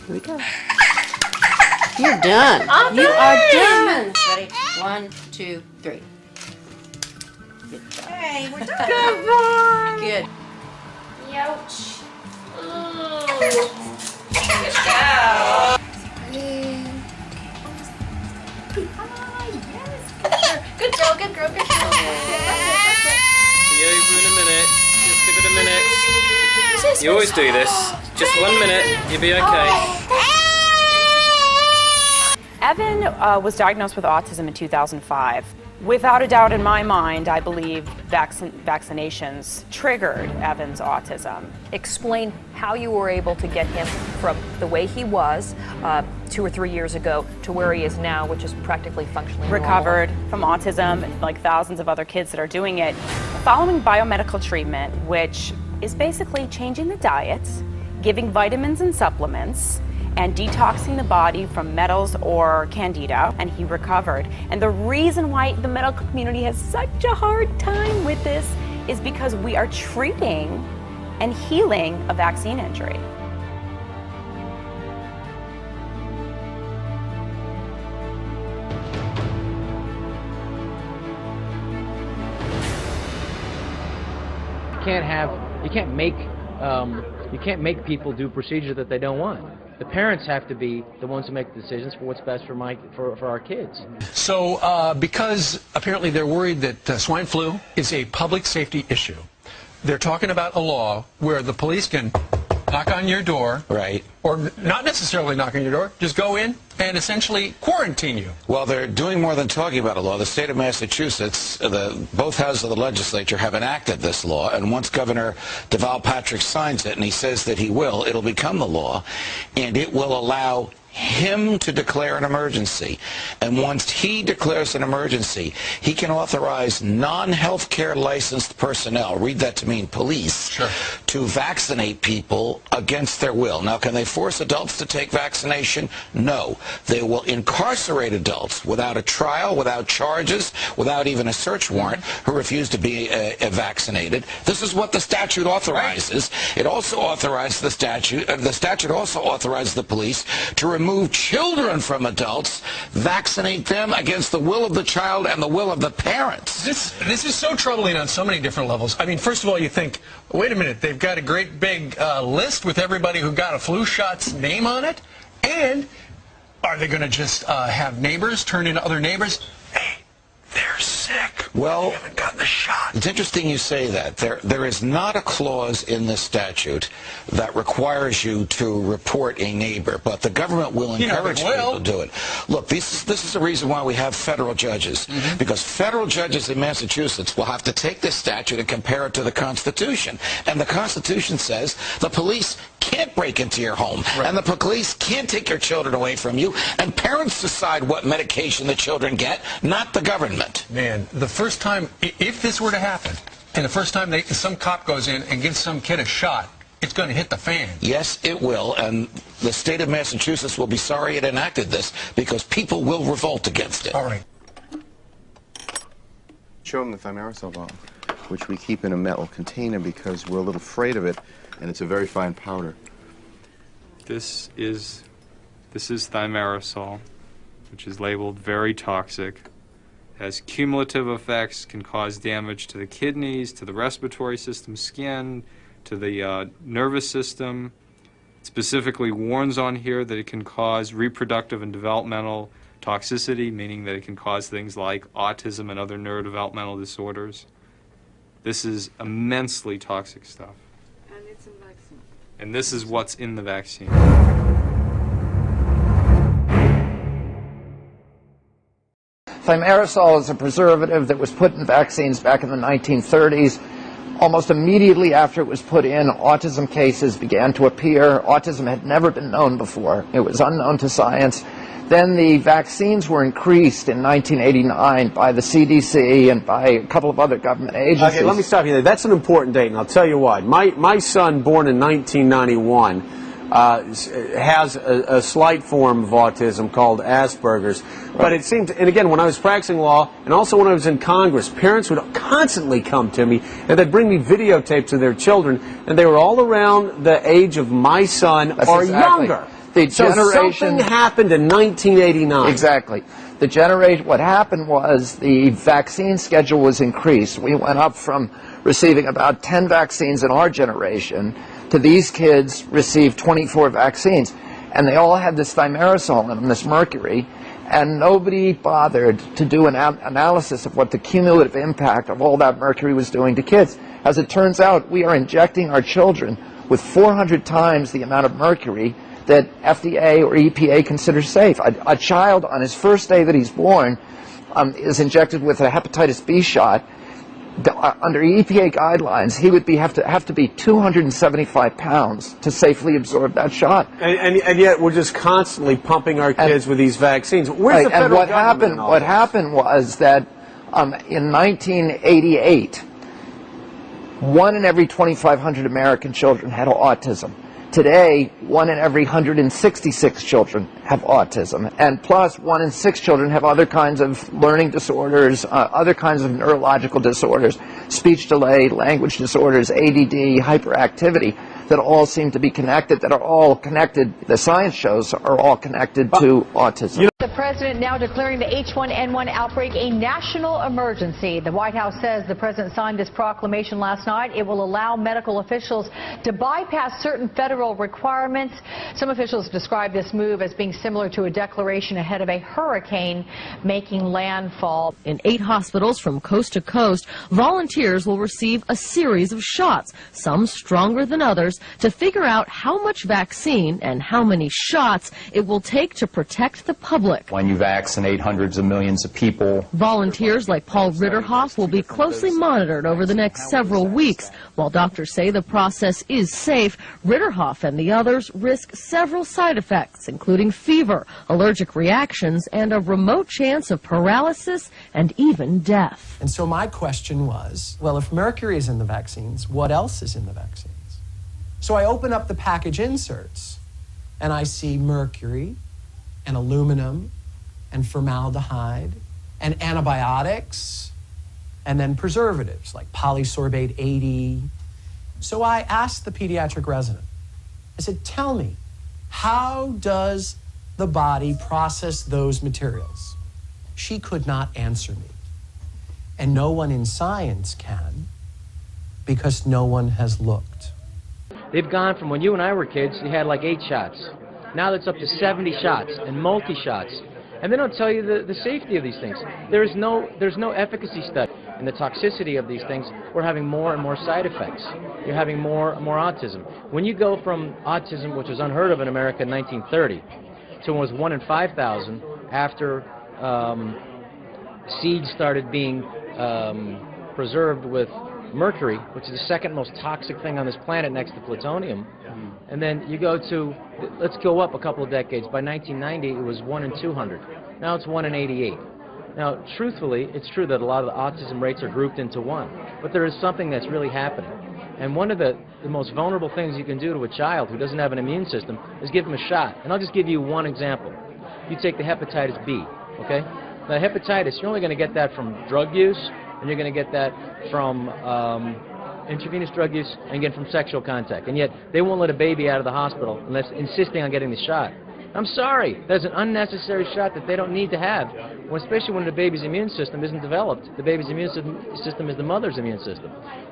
Here we go. You're done. You are done. Ready? 1, 2, 3. Good job. Hey, we're done. Good one. Good. Ouch. Good job. Good girl, good girl, good girl. Be over in a minute. Just give it a minute. You always do this. Just 1 minute, you'll be okay. Evan was diagnosed with autism in 2005. Without a doubt in my mind, I believe vaccinations triggered Evan's autism. Explain how you were able to get him from the way he was 2 or 3 years ago to where he is now, which is practically functionally Recovered from autism, like thousands of other kids that are doing it, following biomedical treatment, which is basically changing the diets, giving vitamins and supplements, and detoxing the body from metals or candida, and he recovered. And the reason why the medical community has such a hard time with this is because we are treating and healing a vaccine injury. You can't make people do procedures that they don't want. The parents have to be the ones who make the decisions for what's best for our kids. So because apparently they're worried that swine flu is a public safety issue, they're talking about a law where the police can knock on your door, right, or not necessarily knock on your door, just go in and essentially quarantine you. Well, they're doing more than talking about a law. The state of Massachusetts, both houses of the legislature have enacted this law, and once Governor Deval Patrick signs it, and he says that he will, it'll become the law, and it will allow him to declare an emergency. And once he declares an emergency, he can authorize non-healthcare licensed personnel, read that to mean police, sure, to vaccinate people against their will. Now, can they force adults to take vaccination? No. They will incarcerate adults without a trial, without charges, without even a search warrant, who refuse to be vaccinated. This is what the statute authorizes. It also authorizes the statute also authorizes the police to remove children from adults, vaccinate them against the will of the child and the will of the parents. This is so troubling on so many different levels. I mean, first of all, you think, wait a minute, they've got a great big list with everybody who got a flu shot's name on it, and are they going to just have neighbors turn into other neighbors? Hey, they're sick. Well, they haven't gotten the shot. It's interesting you say that. There is not a clause in this statute that requires you to report a neighbor, but the government will encourage people to do it. Look, this is the reason why we have federal judges, because federal judges in Massachusetts will have to take this statute and compare it to the Constitution. And the Constitution says the police can't break into your home, and the police can't take your children away from you, and parents decide what medication the children get, not the government. Man, the first time, if this were to happen, and the first time some cop goes in and gives some kid a shot, it's going to hit the fan. Yes, it will, and the state of Massachusetts will be sorry it enacted this, because people will revolt against it. All right. Show them the thimerosal bomb, which we keep in a metal container because we're a little afraid of it, and it's a very fine powder. This is thimerosal, which is labeled very toxic. Has cumulative effects, can cause damage to the kidneys, to the respiratory system, skin, to the nervous system. It specifically warns on here that it can cause reproductive and developmental toxicity, meaning that it can cause things like autism and other neurodevelopmental disorders. This is immensely toxic stuff. And it's a vaccine. And this is what's in the vaccine. Thimerosal is a preservative that was put in vaccines back in the 1930s. Almost immediately after it was put in, autism cases began to appear. Autism had never been known before. It was unknown to science. Then the vaccines were increased in 1989 by the CDC and by a couple of other government agencies. Okay, let me stop you there. That's an important date, and I'll tell you why. My son, born in 1991, has a slight form of autism called Asperger's. But it seemed, and again, when I was practicing law, and also when I was in Congress, parents would constantly come to me, and they'd bring me videotapes of their children, and they were all around the age of my son or younger. So something happened in 1989. Exactly. The generation, what happened was the vaccine schedule was increased. We went up from receiving about 10 vaccines in our generation to these kids received 24 vaccines. And they all had this thimerosal in them, this mercury, and nobody bothered to do an analysis of what the cumulative impact of all that mercury was doing to kids. As it turns out, we are injecting our children with 400 times the amount of mercury that FDA or EPA considers safe. A child on his first day that he's born is injected with a hepatitis B shot. Under EPA guidelines, he would have to be 275 pounds to safely absorb that shot. And yet we're just constantly pumping our kids with these vaccines. Where's the federal government in all this? What happened was that in 1988, 1 in every 2,500 American children had autism. Today, 1 in every 166 children have autism, and plus 1 in 6 children have other kinds of learning disorders, other kinds of neurological disorders, speech delay, language disorders, ADD, hyperactivity, that all seem to be connected, that are all connected, the science shows are all connected to autism. The president now declaring the H1N1 outbreak a national emergency. The White House says the president signed this proclamation last night. It will allow medical officials to bypass certain federal requirements. Some officials describe this move as being similar to a declaration ahead of a hurricane making landfall. In 8 hospitals from coast to coast, volunteers will receive a series of shots, some stronger than others, to figure out how much vaccine and how many shots it will take to protect the public. When you vaccinate hundreds of millions of people. Volunteers like Paul Ritterhoff will be closely monitored over the next several weeks. While doctors say the process is safe, Ritterhoff and the others risk several side effects, including fever, allergic reactions, and a remote chance of paralysis and even death. And so my question was, well, if mercury is in the vaccines, what else is in the vaccines? So I open up the package inserts, and I see mercury, and aluminum, and formaldehyde, and antibiotics, and then preservatives like polysorbate 80. So I asked the pediatric resident, I said, tell me, how does the body process those materials? She could not answer me. And no one in science can, because no one has looked. They've gone from when you and I were kids, you had like 8 shots. Now that's up to 70 shots and multi-shots. And they don't tell you the safety of these things. There's no efficacy study. And the toxicity of these things, we're having more and more side effects. You're having more autism. When you go from autism, which was unheard of in America in 1930, to when it was 1 in 5,000 after seeds started being preserved with mercury, which is the second most toxic thing on this planet next to plutonium. And then you go to, let's go up a couple of decades. By 1990, it was 1 in 200. Now it's 1 in 88. Now, truthfully, it's true that a lot of the autism rates are grouped into one, but there is something that's really happening. And one of the most vulnerable things you can do to a child who doesn't have an immune system is give them a shot. And I'll just give you one example. You take the hepatitis B, okay? Now, hepatitis, you're only going to get that from drug use, and you're going to get that from intravenous drug use, and again from sexual contact. And yet, they won't let a baby out of the hospital unless insisting on getting the shot. I'm sorry, there's an unnecessary shot that they don't need to have, especially when the baby's immune system isn't developed. The baby's immune system is the mother's immune system.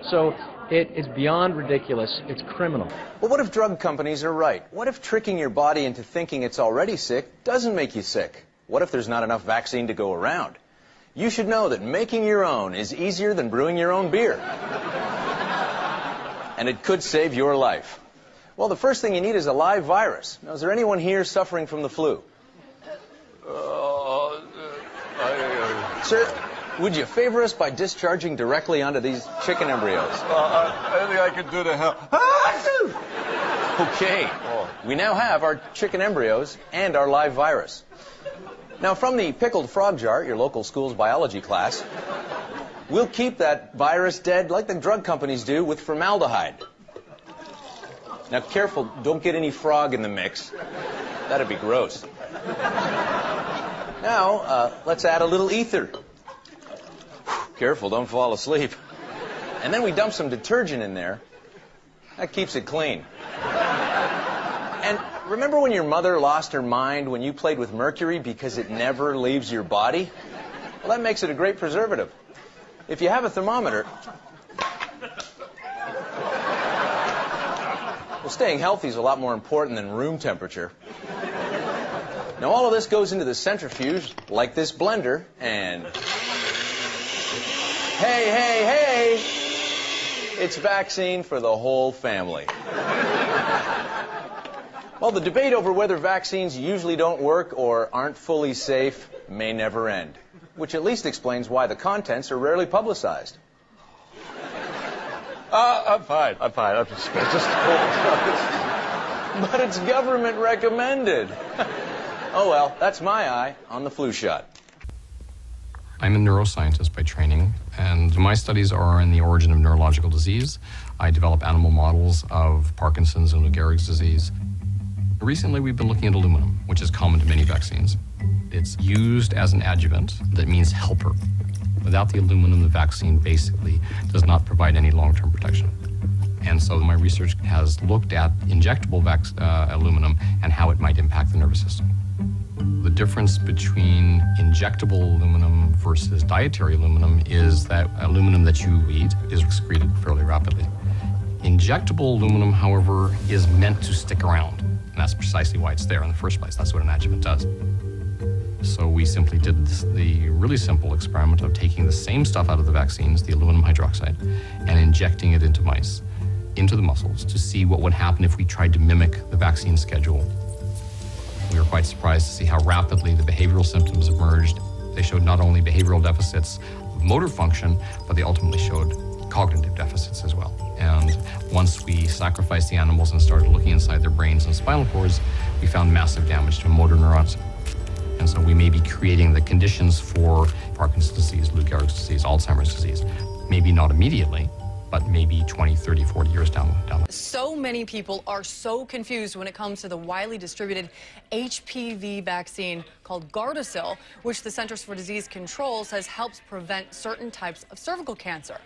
So it is beyond ridiculous. It's criminal. Well, what if drug companies are right? What if tricking your body into thinking it's already sick doesn't make you sick? What if there's not enough vaccine to go around? You should know that making your own is easier than brewing your own beer. And it could save your life. Well, the first thing you need is a live virus. Now, is there anyone here suffering from the flu? Sir, would you favor us by discharging directly onto these chicken embryos? I think I could do the hell. Okay. We now have our chicken embryos and our live virus. Now, from the pickled frog jar, your local school's biology class, we'll keep that virus dead like the drug companies do with formaldehyde. Now, careful, don't get any frog in the mix. That'd be gross. Now, let's add a little ether. Careful, don't fall asleep. And then we dump some detergent in there. That keeps it clean. And remember when your mother lost her mind when you played with mercury because it never leaves your body? Well, that makes it a great preservative. If you have a thermometer, well, staying healthy is a lot more important than room temperature. Now, all of this goes into the centrifuge, like this blender, and hey, hey, hey, it's vaccine for the whole family. Well, the debate over whether vaccines usually don't work or aren't fully safe may never end, which at least explains why the contents are rarely publicized. I'm fine. I'm just But it's government recommended. Oh, well, that's my eye on the flu shot. I'm a neuroscientist by training, and my studies are in the origin of neurological disease. I develop animal models of Parkinson's and Lou Gehrig's disease. Recently, we've been looking at aluminum, which is common to many vaccines. It's used as an adjuvant. That means helper. Without the aluminum, the vaccine basically does not provide any long-term protection. And so my research has looked at injectable aluminum and how it might impact the nervous system. The difference between injectable aluminum versus dietary aluminum is that aluminum that you eat is excreted fairly rapidly. Injectable aluminum, however, is meant to stick around. And that's precisely why it's there in the first place. That's what an adjuvant does. So we simply did the really simple experiment of taking the same stuff out of the vaccines, the aluminum hydroxide, and injecting it into mice, into the muscles, to see what would happen if we tried to mimic the vaccine schedule. We were quite surprised to see how rapidly the behavioral symptoms emerged. They showed not only behavioral deficits of motor function, but they ultimately showed cognitive deficits as well. And once we sacrificed the animals and started looking inside their brains and spinal cords, we found massive damage to motor neurons. And so we may be creating the conditions for Parkinson's disease, Lou Gehrig's disease, Alzheimer's disease. Maybe not immediately, but maybe 20, 30, 40 years down. So many people are so confused when it comes to the widely distributed HPV vaccine called Gardasil, which the Centers for Disease Control says helps prevent certain types of cervical cancer.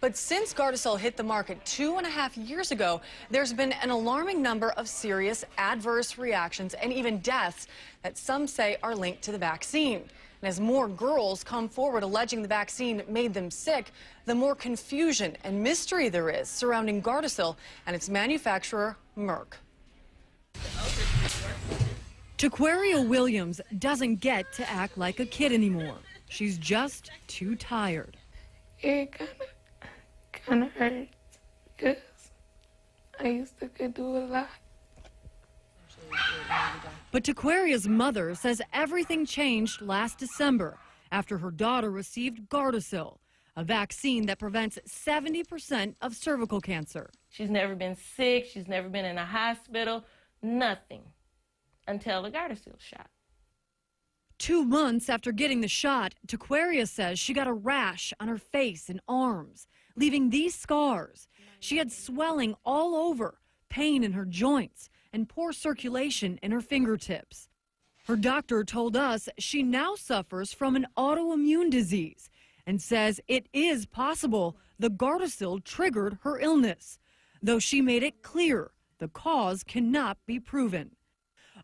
But since Gardasil hit the market 2.5 years ago, there's been an alarming number of serious adverse reactions and even deaths that some say are linked to the vaccine. And as more girls come forward alleging the vaccine made them sick, the more confusion and mystery there is surrounding Gardasil and its manufacturer, Merck. Taquaria Williams doesn't get to act like a kid anymore. She's just too tired. It kind of hurts because I used to could do a lot. But Taquaria's mother says everything changed last December after her daughter received Gardasil, a vaccine that prevents 70% of cervical cancer. She's never been sick, she's never been in a hospital, nothing, until the Gardasil shot. 2 months after getting the shot, Taquaria says she got a rash on her face and arms, leaving these scars. She had swelling all over, pain in her joints, and poor circulation in her fingertips. Her doctor told us she now suffers from an autoimmune disease and says it is possible the Gardasil triggered her illness, though she made it clear the cause cannot be proven.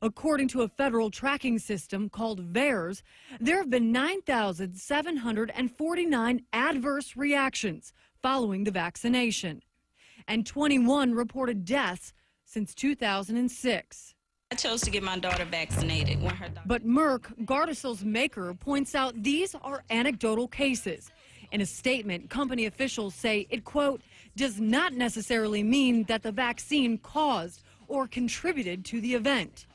According to a federal tracking system called VAERS, there have been 9,749 adverse reactions following the vaccination, and 21 reported deaths since 2006. I chose to get my daughter vaccinated when her But Merck, Gardasil's maker, points out these are anecdotal cases. In a statement, company officials say it, quote, does not necessarily mean that the vaccine caused or contributed to the event.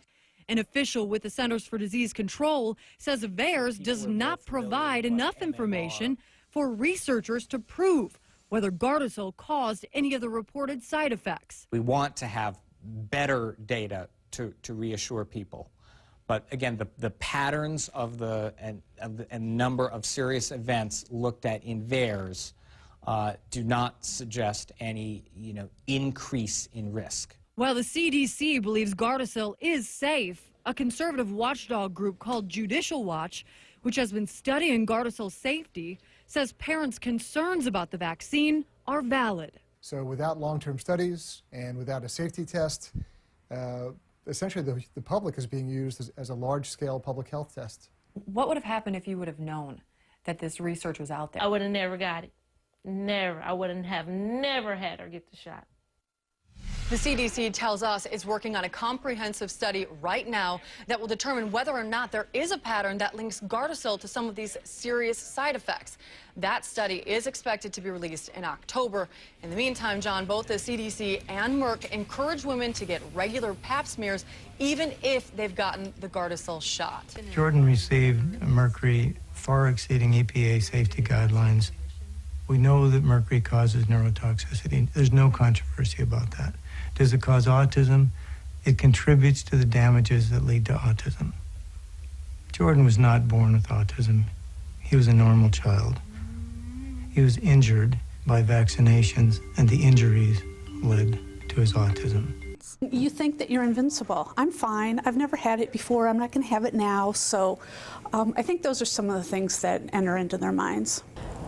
An official with the Centers for Disease Control says VAERS does not provide enough information for researchers to prove whether Gardasil caused any of the reported side effects. We want to have better data to reassure people. But again, the patterns of the number of serious events looked at in VAERS do not suggest any increase in risk. While the CDC believes Gardasil is safe, a conservative watchdog group called Judicial Watch, which has been studying Gardasil's safety, says parents' concerns about the vaccine are valid. So without long-term studies and without a safety test, essentially the public is being used as a large-scale public health test. What would have happened if you would have known that this research was out there? I would have never got it. Never. I wouldn't have never had her get the shot. The CDC tells us it's working on a comprehensive study right now that will determine whether or not there is a pattern that links Gardasil to some of these serious side effects. That study is expected to be released in October. In the meantime, John, both the CDC and Merck encourage women to get regular pap smears even if they've gotten the Gardasil shot. Jordan received mercury far exceeding EPA safety guidelines. We know that mercury causes neurotoxicity. There's no controversy about that. Does it cause autism? It contributes to the damages that lead to autism. Jordan was not born with autism. He was a normal child. He was injured by vaccinations, and the injuries led to his autism. You think that you're invincible. I'm fine. I've never had it before. I'm not going to have it now. So I think those are some of the things that enter into their minds.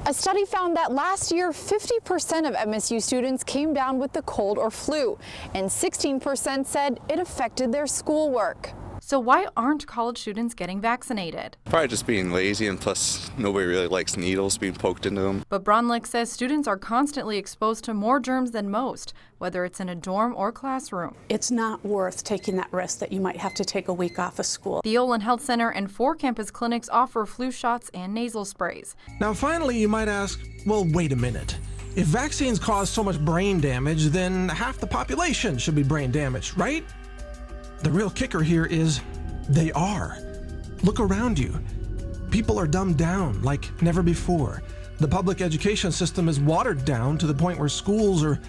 A study found that last year, 50% of MSU students came down with the cold or flu, and 16% said it affected their schoolwork. So why aren't college students getting vaccinated? Probably just being lazy, and plus nobody really likes needles being poked into them. But Bronlick says students are constantly exposed to more germs than most, whether it's in a dorm or classroom. It's not worth taking that risk that you might have to take a week off of school. The Olin Health Center and 4 campus clinics offer flu shots and nasal sprays. Now finally you might ask, well, wait a minute. If vaccines cause so much brain damage, then half the population should be brain damaged, right? The real kicker here is they are. Look around you. People are dumbed down like never before. The public education system is watered down to the point where schools are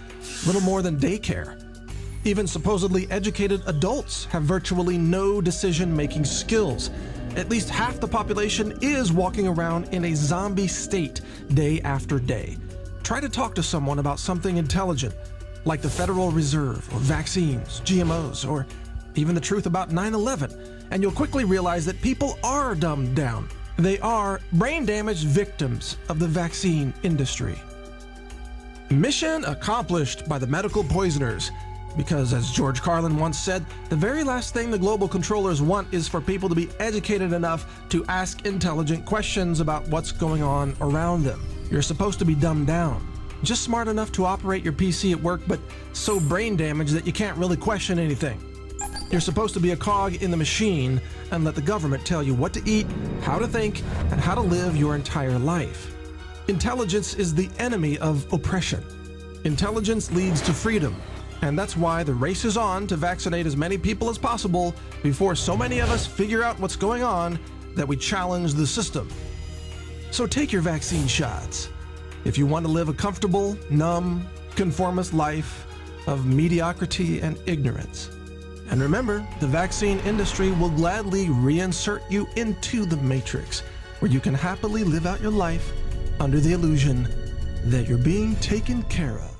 little more than daycare. Even supposedly educated adults have virtually no decision-making skills. At least half the population is walking around in a zombie state day after day. Try to talk to someone about something intelligent, like the Federal Reserve, or vaccines, GMOs, or even the truth about 9/11, and you'll quickly realize that people are dumbed down. They are brain-damaged victims of the vaccine industry. Mission accomplished by the medical poisoners, because as George Carlin once said, the very last thing the global controllers want is for people to be educated enough to ask intelligent questions about what's going on around them. You're supposed to be dumbed down, just smart enough to operate your PC at work, but so brain damaged that you can't really question anything. You're supposed to be a cog in the machine and let the government tell you what to eat, how to think, and how to live your entire life. Intelligence is the enemy of oppression. Intelligence leads to freedom, and that's why the race is on to vaccinate as many people as possible before so many of us figure out what's going on that we challenge the system. So take your vaccine shots if you want to live a comfortable, numb, conformist life of mediocrity and ignorance. And remember, the vaccine industry will gladly reinsert you into the matrix, where you can happily live out your life under the illusion that you're being taken care of.